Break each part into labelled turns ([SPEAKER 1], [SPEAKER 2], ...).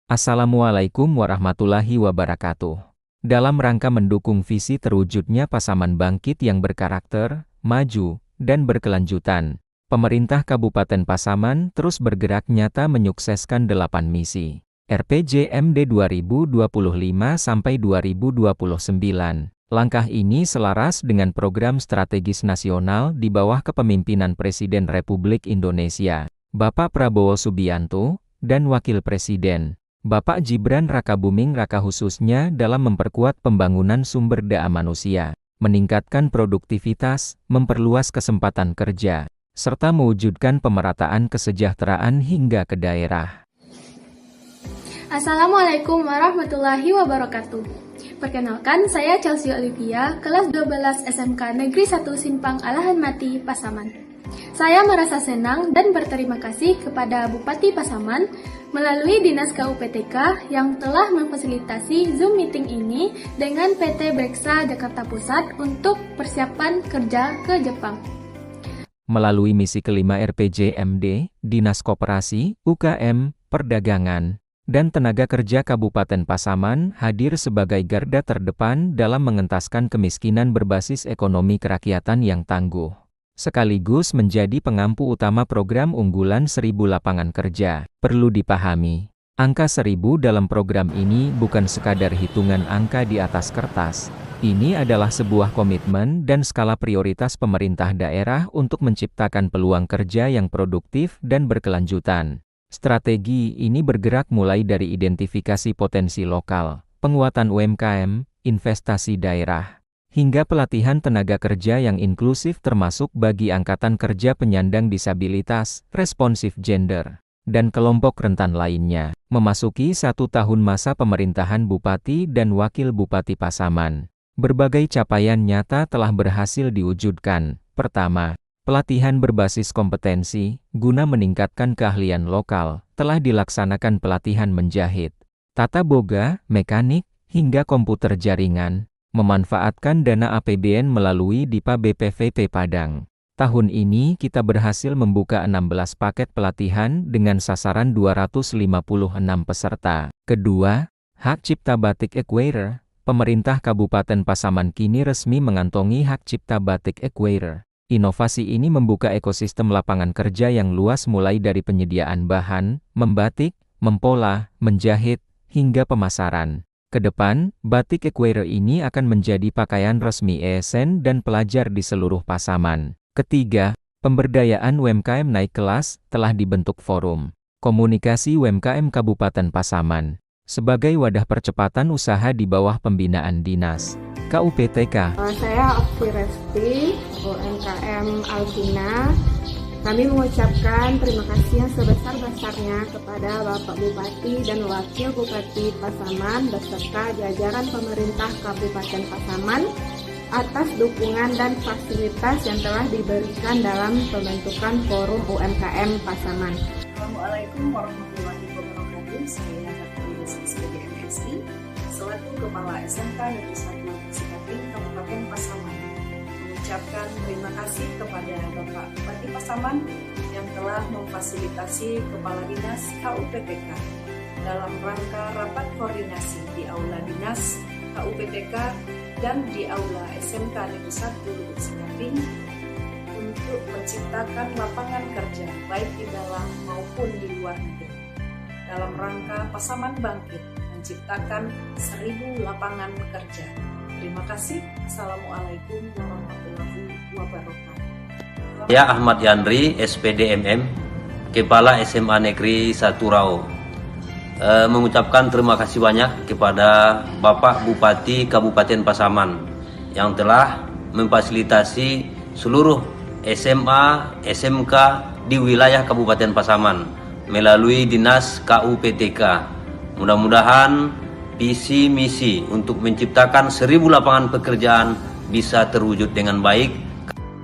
[SPEAKER 1] Assalamualaikum warahmatullahi wabarakatuh. Dalam rangka mendukung visi terwujudnya Pasaman Bangkit yang berkarakter, maju, dan berkelanjutan, pemerintah Kabupaten Pasaman terus bergerak nyata menyukseskan 8 misi RPJMD 2025-2029. Langkah ini selaras dengan program strategis nasional di bawah kepemimpinan Presiden Republik Indonesia, Bapak Prabowo Subianto, dan Wakil Presiden, Bapak Gibran Rakabuming Raka khususnya dalam memperkuat pembangunan sumber daya manusia, meningkatkan produktivitas, memperluas kesempatan kerja, serta mewujudkan pemerataan kesejahteraan hingga ke daerah.
[SPEAKER 2] Assalamualaikum warahmatullahi wabarakatuh. Perkenalkan, saya Chelsea Olivia, kelas 12 SMK Negeri 1 Simpang Alahan Mati, Pasaman. Saya merasa senang dan berterima kasih kepada Bupati Pasaman melalui Dinas KUPTK yang telah memfasilitasi Zoom meeting ini dengan PT Breksa Jakarta Pusat untuk persiapan kerja ke Jepang.
[SPEAKER 1] Melalui misi kelima RPJMD, Dinas Koperasi, UKM, Perdagangan, dan Tenaga Kerja Kabupaten Pasaman hadir sebagai garda terdepan dalam mengentaskan kemiskinan berbasis ekonomi kerakyatan yang tangguh, sekaligus menjadi pengampu utama program unggulan 1000 lapangan kerja. Perlu dipahami, angka 1000 dalam program ini bukan sekadar hitungan angka di atas kertas. Ini adalah sebuah komitmen dan skala prioritas pemerintah daerah untuk menciptakan peluang kerja yang produktif dan berkelanjutan. Strategi ini bergerak mulai dari identifikasi potensi lokal, penguatan UMKM, investasi daerah, hingga pelatihan tenaga kerja yang inklusif termasuk bagi angkatan kerja penyandang disabilitas, responsif gender, dan kelompok rentan lainnya. Memasuki 1 tahun masa pemerintahan Bupati dan Wakil Bupati Pasaman, berbagai capaian nyata telah berhasil diwujudkan. Pertama, pelatihan berbasis kompetensi, guna meningkatkan keahlian lokal, telah dilaksanakan pelatihan menjahit, tata boga, mekanik, hingga komputer jaringan, memanfaatkan dana APBN melalui DIPA BPVP Padang. Tahun ini kita berhasil membuka 16 paket pelatihan dengan sasaran 256 peserta. Kedua, hak cipta batik Equator, pemerintah Kabupaten Pasaman kini resmi mengantongi hak cipta batik Equator. Inovasi ini membuka ekosistem lapangan kerja yang luas mulai dari penyediaan bahan, membatik, mempola, menjahit, hingga pemasaran. Kedepan, batik Equator ini akan menjadi pakaian resmi ASN dan pelajar di seluruh Pasaman. Ketiga, pemberdayaan UMKM naik kelas, telah dibentuk Forum Komunikasi UMKM Kabupaten Pasaman sebagai wadah percepatan usaha di bawah pembinaan Dinas KUPTK.
[SPEAKER 3] Saya Okti Resti, UMKM Alvina. Kami mengucapkan terima kasih yang sebesar-besarnya kepada Bapak Bupati dan Wakil Bupati Pasaman beserta jajaran pemerintah Kabupaten Pasaman atas dukungan dan fasilitas yang telah diberikan dalam pembentukan Forum UMKM Pasaman.
[SPEAKER 4] Assalamualaikum warahmatullahi wabarakatuh. Saya Dr. sebagai MSI selaku Kepala SMK Negeri 1 Sikating Kabupaten Pasaman mengucapkan terima kasih kepada Bapak Bupati Pasaman yang telah memfasilitasi Kepala Dinas KUPTK dalam rangka rapat koordinasi di Aula Dinas KUPTK dan di Aula SMK Negeri 1 Sikating untuk menciptakan lapangan kerja baik di dalam maupun di luar negeri dalam rangka Pasaman Bangkit menciptakan 1000 lapangan kerja. Terima kasih. Assalamualaikum warahmatullahi wabarakatuh.
[SPEAKER 5] Saya Ahmad Yandri, SPDMM, Kepala SMA Negeri 1 Rau. Mengucapkan terima kasih banyak kepada Bapak Bupati Kabupaten Pasaman yang telah memfasilitasi seluruh SMA, SMK di wilayah Kabupaten Pasaman melalui Dinas KUPTK. Mudah-mudahan visi misi untuk menciptakan 1000 lapangan pekerjaan bisa terwujud dengan baik.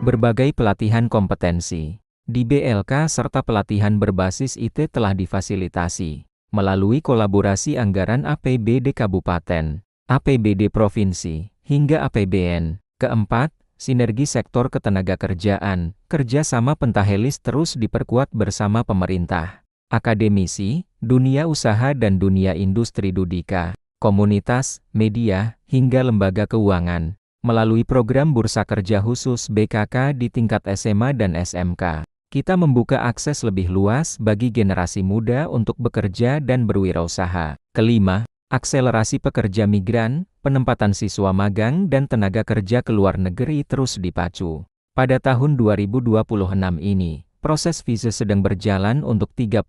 [SPEAKER 1] Berbagai pelatihan kompetensi di BLK serta pelatihan berbasis IT telah difasilitasi melalui kolaborasi anggaran APBD Kabupaten, APBD Provinsi, hingga APBN. Keempat, sinergi sektor ketenagakerjaan, kerjasama pentahelis terus diperkuat bersama pemerintah, akademisi, dunia usaha dan dunia industri Dudika, komunitas, media, hingga lembaga keuangan. Melalui program Bursa Kerja Khusus BKK di tingkat SMA dan SMK, kita membuka akses lebih luas bagi generasi muda untuk bekerja dan berwirausaha. Kelima, akselerasi pekerja migran, penempatan siswa magang dan tenaga kerja ke luar negeri terus dipacu. Pada tahun 2026 ini, proses visa sedang berjalan untuk 37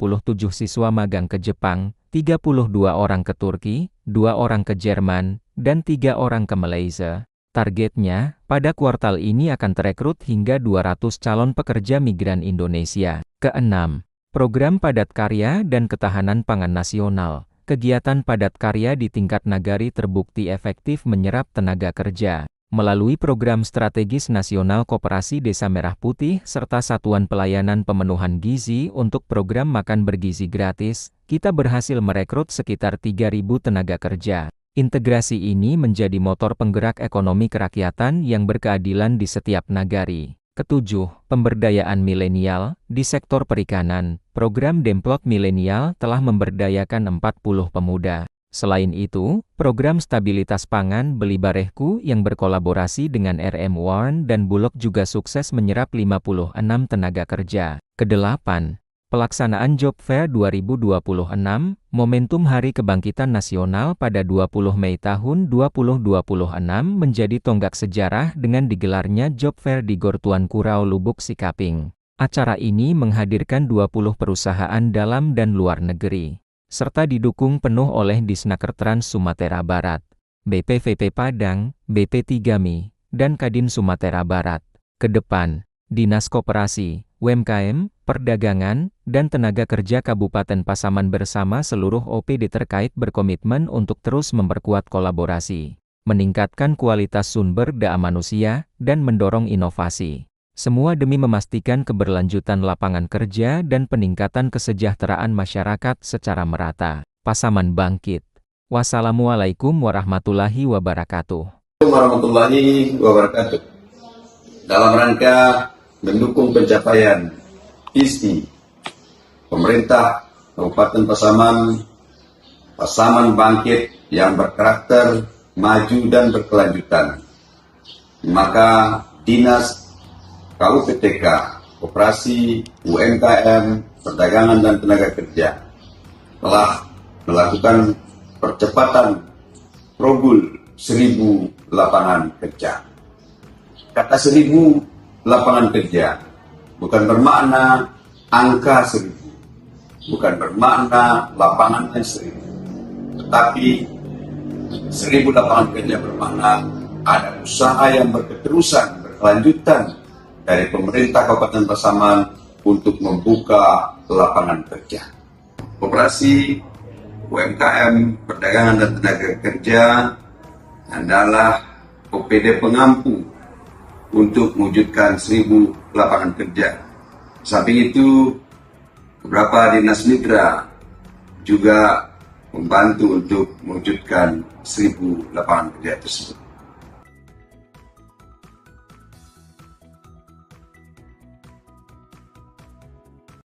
[SPEAKER 1] siswa magang ke Jepang, 32 orang ke Turki, 2 orang ke Jerman, dan 3 orang ke Malaysia. Targetnya, pada kuartal ini akan terekrut hingga 200 calon pekerja migran Indonesia. Keenam, program padat karya dan ketahanan pangan nasional. Kegiatan padat karya di tingkat nagari terbukti efektif menyerap tenaga kerja. Melalui program strategis nasional Koperasi Desa Merah Putih serta Satuan Pelayanan Pemenuhan Gizi untuk program makan bergizi gratis, kita berhasil merekrut sekitar 3.000 tenaga kerja. Integrasi ini menjadi motor penggerak ekonomi kerakyatan yang berkeadilan di setiap nagari. Ketujuh, pemberdayaan milenial. Di sektor perikanan, program Demplot Milenial telah memberdayakan 40 pemuda. Selain itu, program stabilitas pangan Beli Barehku yang berkolaborasi dengan RM Warn dan Bulog juga sukses menyerap 56 tenaga kerja. Kedelapan, pelaksanaan Job Fair 2026, momentum Hari Kebangkitan Nasional pada 20 Mei tahun 2026 menjadi tonggak sejarah dengan digelarnya Job Fair di Gor Tuan Kurau Lubuk Sikaping. Acara ini menghadirkan 20 perusahaan dalam dan luar negeri, serta didukung penuh oleh Disnaker Trans Sumatera Barat, BPVP Padang, BP3Mi, dan Kadin Sumatera Barat. Kedepan, Dinas Koperasi, UMKM, Perdagangan, dan Tenaga Kerja Kabupaten Pasaman bersama seluruh OPD terkait berkomitmen untuk terus memperkuat kolaborasi, meningkatkan kualitas sumber daya manusia, dan mendorong inovasi. Semua demi memastikan keberlanjutan lapangan kerja dan peningkatan kesejahteraan masyarakat secara merata. Pasaman bangkit. Wassalamualaikum warahmatullahi wabarakatuh.
[SPEAKER 6] Warahmatullahi wabarakatuh. Dalam rangka mendukung pencapaian visi pemerintah Kabupaten Pasaman, Pasaman bangkit yang berkarakter maju dan berkelanjutan, maka Dinas KUPTK, Koperasi, UMKM, Perdagangan dan Tenaga Kerja telah melakukan percepatan Probul 1000 lapangan kerja. Kata 1000 lapangan kerja bukan bermakna angka 1000, bukan bermakna lapangannya 1000, tetapi 1000 lapangan kerja bermakna ada usaha yang berketerusan, berkelanjutan dari pemerintah Kabupaten Pasaman untuk membuka lapangan kerja. Koperasi, UMKM, Perdagangan dan Tenaga Kerja adalah OPD pengampu untuk mewujudkan 1000 lapangan kerja. Samping itu, beberapa dinas mitra juga membantu untuk mewujudkan 1000 lapangan kerja tersebut.